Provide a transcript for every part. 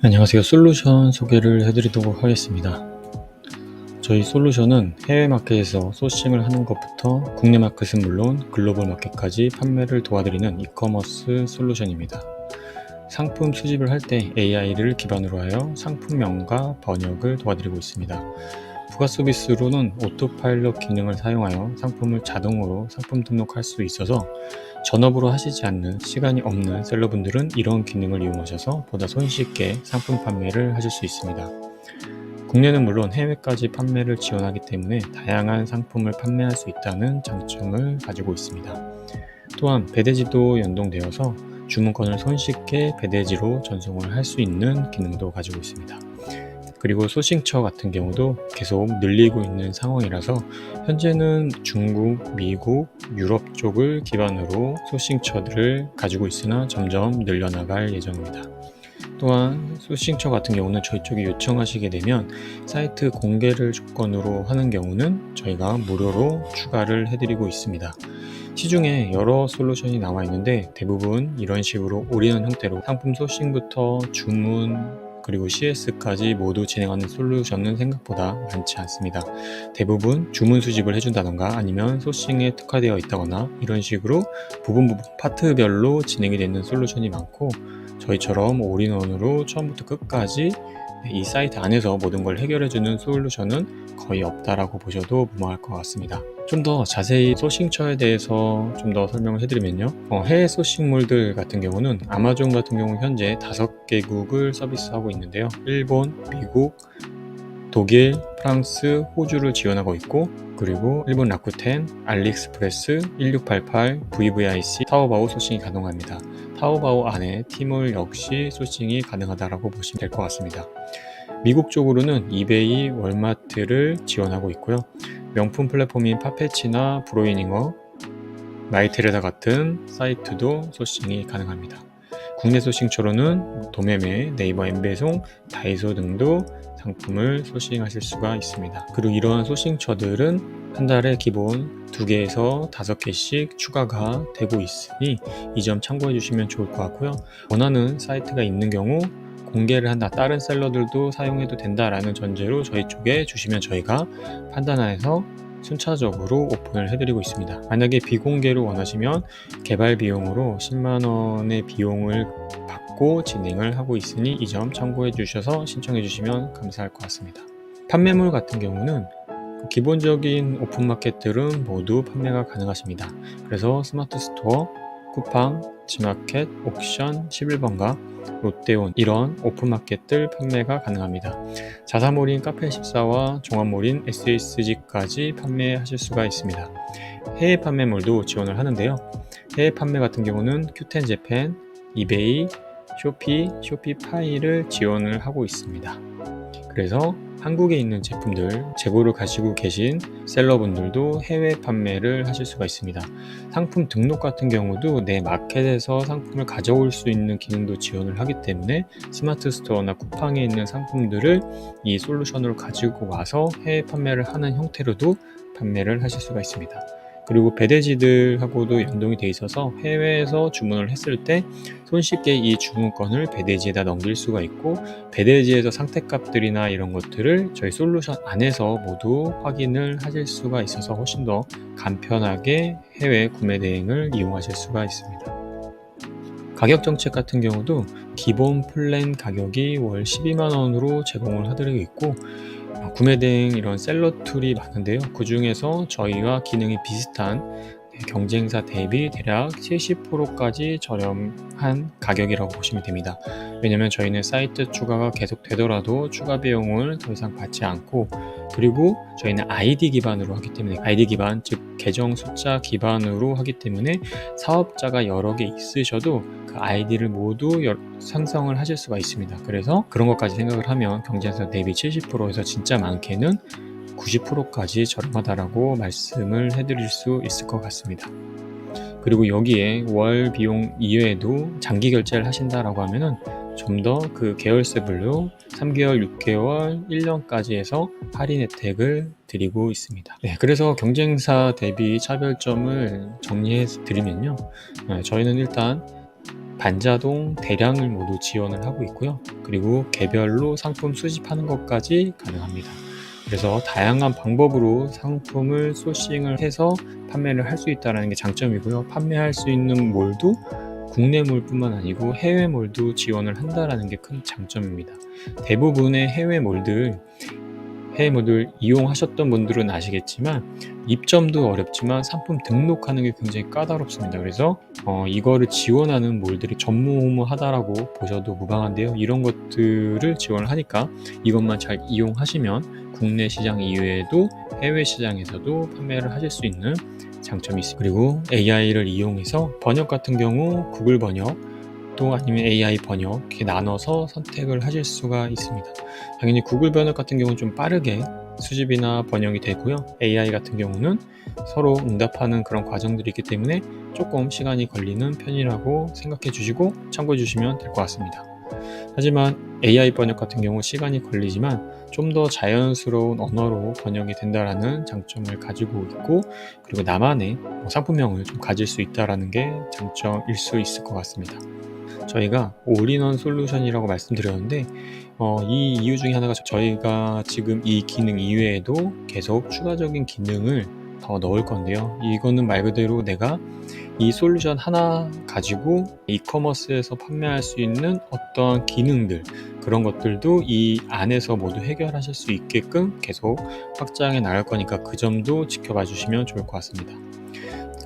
안녕하세요. 솔루션 소개를 해드리도록 하겠습니다. 저희 솔루션은 해외 마켓에서 소싱을 하는 것부터 국내 마켓은 물론 글로벌 마켓까지 판매를 도와드리는 이커머스 솔루션입니다. 상품 수집을 할 때 AI를 기반으로 하여 상품명과 번역을 도와드리고 있습니다. 부가 서비스로는 오토파일럿 기능을 사용하여 상품을 자동으로 상품 등록할 수 있어서 전업으로 하시지 않는 시간이 없는 셀러분들은 이런 기능을 이용하셔서 보다 손쉽게 상품 판매를 하실 수 있습니다. 국내는 물론 해외까지 판매를 지원하기 때문에 다양한 상품을 판매할 수 있다는 장점을 가지고 있습니다. 또한 배대지도 연동되어서 주문권을 손쉽게 배대지로 전송을 할 수 있는 기능도 가지고 있습니다. 그리고 소싱처 같은 경우도 계속 늘리고 있는 상황이라서 현재는 중국, 미국, 유럽 쪽을 기반으로 소싱처들을 가지고 있으나 점점 늘려나갈 예정입니다. 또한 소싱처 같은 경우는 저희 쪽에 요청하시게 되면 사이트 공개를 조건으로 하는 경우는 저희가 무료로 추가를 해드리고 있습니다. 시중에 여러 솔루션이 나와 있는데 대부분 이런 식으로 올인원 형태로 상품 소싱부터 주문 그리고 CS까지 모두 진행하는 솔루션은 생각보다 많지 않습니다. 대부분 주문 수집을 해준다던가 아니면 소싱에 특화되어 있다거나 이런 식으로 부분 파트별로 진행이 되는 솔루션이 많고, 저희처럼 올인원으로 처음부터 끝까지 이 사이트 안에서 모든 걸 해결해주는 솔루션은 거의 없다라고 보셔도 무방할 것 같습니다. 좀 더 자세히 소싱처에 대해서 좀 더 설명을 해드리면요. 해외 소싱몰들 같은 경우는 아마존 같은 경우 현재 5개국을 서비스하고 있는데요. 일본, 미국, 독일, 프랑스, 호주를 지원하고 있고, 그리고 일본 라쿠텐, 알리익스프레스, 1688, VVIC, 타오바오 소싱이 가능합니다. 타오바오 안에 티몰 역시 소싱이 가능하다고 보시면 될 것 같습니다. 미국 쪽으로는 이베이, 월마트를 지원하고 있고요. 명품 플랫폼인 파페치나 브로이닝어, 마이테레다 같은 사이트도 소싱이 가능합니다. 국내 소싱처로는 도매매, 네이버 엠배송, 다이소 등도 상품을 소싱하실 수가 있습니다. 그리고 이러한 소싱처들은 한 달에 기본 2개에서 5개씩 추가가 되고 있으니 이 점 참고해 주시면 좋을 것 같고요. 원하는 사이트가 있는 경우 공개를 한다, 다른 셀러들도 사용해도 된다라는 전제로 저희 쪽에 주시면 저희가 판단해서 순차적으로 오픈을 해드리고 있습니다. 만약에 비공개로 원하시면 개발 비용으로 10만원의 비용을 받고 진행을 하고 있으니 이 점 참고해 주셔서 신청해 주시면 감사할 것 같습니다. 판매물 같은 경우는 기본적인 오픈마켓들은 모두 판매가 가능하십니다. 그래서 스마트 스토어, 쿠팡, 지마켓, 옥션, 11번가, 롯데온 이런 오픈마켓들 판매가 가능합니다. 자사몰인 카페14와 종합몰인 SSG까지 판매하실 수가 있습니다. 해외 판매물도 지원을 하는데요. 해외 판매 같은 경우는 큐텐 재팬, 이베이, 쇼피, 쇼피파이를 지원을 하고 있습니다. 그래서 한국에 있는 제품들 재고를 가지고 계신 셀러분들도 해외 판매를 하실 수가 있습니다. 상품 등록 같은 경우도 내 마켓에서 상품을 가져올 수 있는 기능도 지원을 하기 때문에 스마트 스토어나 쿠팡에 있는 상품들을 이 솔루션으로 가지고 와서 해외 판매를 하는 형태로도 판매를 하실 수가 있습니다. 그리고 배대지들하고도 연동이 되어 있어서 해외에서 주문을 했을 때 손쉽게 이 주문권을 배대지에다 넘길 수가 있고, 배대지에서 상태값들이나 이런 것들을 저희 솔루션 안에서 모두 확인을 하실 수가 있어서 훨씬 더 간편하게 해외 구매 대행을 이용하실 수가 있습니다. 가격 정책 같은 경우도 기본 플랜 가격이 월 12만원으로 제공을 해드리고 있고, 구매 대행 이런 셀러 툴이 많은데요. 그 중에서 저희와 기능이 비슷한 경쟁사 대비 대략 70%까지 저렴한 가격이라고 보시면 됩니다. 왜냐면 저희는 사이트 추가가 계속 되더라도 추가 비용을 더 이상 받지 않고, 그리고 저희는 아이디 기반으로 하기 때문에, 아이디 기반 즉 계정 숫자 기반으로 하기 때문에 사업자가 여러 개 있으셔도 그 아이디를 모두 상성을 하실 수가 있습니다. 그래서 그런 것까지 생각을 하면 경쟁사 대비 70%에서 진짜 많게는 90%까지 저렴하다라고 말씀을 해드릴 수 있을 것 같습니다. 그리고 여기에 월 비용 이외에도 장기 결제를 하신다라고 하면은 좀 더 그 계열세별로 3개월, 6개월, 1년까지 해서 할인 혜택을 드리고 있습니다. 네, 그래서 경쟁사 대비 차별점을 정리해 드리면요. 저희는 일단 반자동, 대량을 모두 지원을 하고 있고요. 그리고 개별로 상품 수집하는 것까지 가능합니다. 그래서 다양한 방법으로 상품을 소싱을 해서 판매를 할 수 있다는 게 장점이고요. 판매할 수 있는 몰도 국내몰뿐만 아니고 해외몰도 지원을 한다는 게 큰 장점입니다. 대부분의 해외몰들 이용하셨던 분들은 아시겠지만 입점도 어렵지만 상품 등록하는 게 굉장히 까다롭습니다. 그래서 이거를 지원하는 몰들이 전무후무하다라고 보셔도 무방한데요. 이런 것들을 지원을 하니까 이것만 잘 이용하시면 국내 시장 이외에도 해외 시장에서도 판매를 하실 수 있는 장점이 있습니다. 그리고 AI를 이용해서 번역 같은 경우 구글 번역 또 아니면 AI 번역 이렇게 나눠서 선택을 하실 수가 있습니다. 당연히 구글 번역 같은 경우는 좀 빠르게 수집이나 번역이 되고요. AI 같은 경우는 서로 응답하는 그런 과정들이 있기 때문에 조금 시간이 걸리는 편이라고 생각해 주시고 참고해 주시면 될 것 같습니다. 하지만 AI 번역 같은 경우 시간이 걸리지만 좀 더 자연스러운 언어로 번역이 된다라는 장점을 가지고 있고, 그리고 나만의 상품명을 좀 가질 수 있다라는 게 장점일 수 있을 것 같습니다. 저희가 올인원 솔루션이라고 말씀드렸는데 이 이유 중에 하나가 저희가 지금 이 기능 이외에도 계속 추가적인 기능을 더 넣을 건데요. 이거는 말 그대로 내가 이 솔루션 하나 가지고 이커머스에서 판매할 수 있는 어떤 기능들, 그런 것들도 이 안에서 모두 해결하실 수 있게끔 계속 확장해 나갈 거니까 그 점도 지켜봐 주시면 좋을 것 같습니다.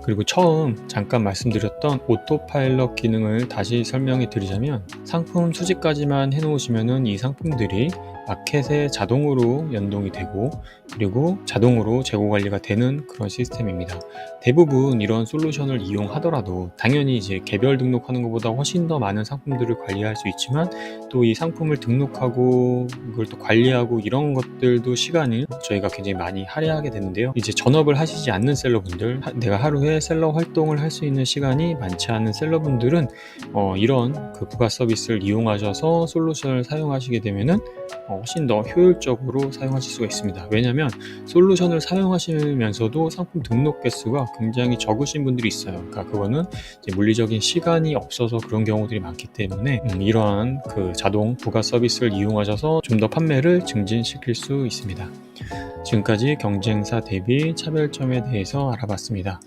그리고 처음 잠깐 말씀드렸던 오토파일럿 기능을 다시 설명해 드리자면, 상품 수집까지만 해놓으시면은 이 상품들이 마켓에 자동으로 연동이 되고 그리고 자동으로 재고 관리가 되는 그런 시스템입니다. 대부분 이런 솔루션을 이용하더라도 당연히 이제 개별 등록하는 것보다 훨씬 더 많은 상품들을 관리할 수 있지만, 또 이 상품을 등록하고 이걸 또 관리하고 이런 것들도 시간을 저희가 굉장히 많이 할애하게 되는데요. 이제 전업을 하시지 않는 셀러분들, 내가 하루에 셀러 활동을 할 수 있는 시간이 많지 않은 셀러분들은 이런 그 부가 서비스를 이용하셔서 솔루션을 사용하시게 되면은 훨씬 더 효율적으로 사용하실 수가 있습니다. 왜냐하면 솔루션을 사용하시면서도 상품 등록 개수가 굉장히 적으신 분들이 있어요. 그러니까 그거는 이제 물리적인 시간이 없어서 그런 경우들이 많기 때문에 이러한 그 자동 부가 서비스를 이용하셔서 좀 더 판매를 증진시킬 수 있습니다. 지금까지 경쟁사 대비 차별점에 대해서 알아봤습니다.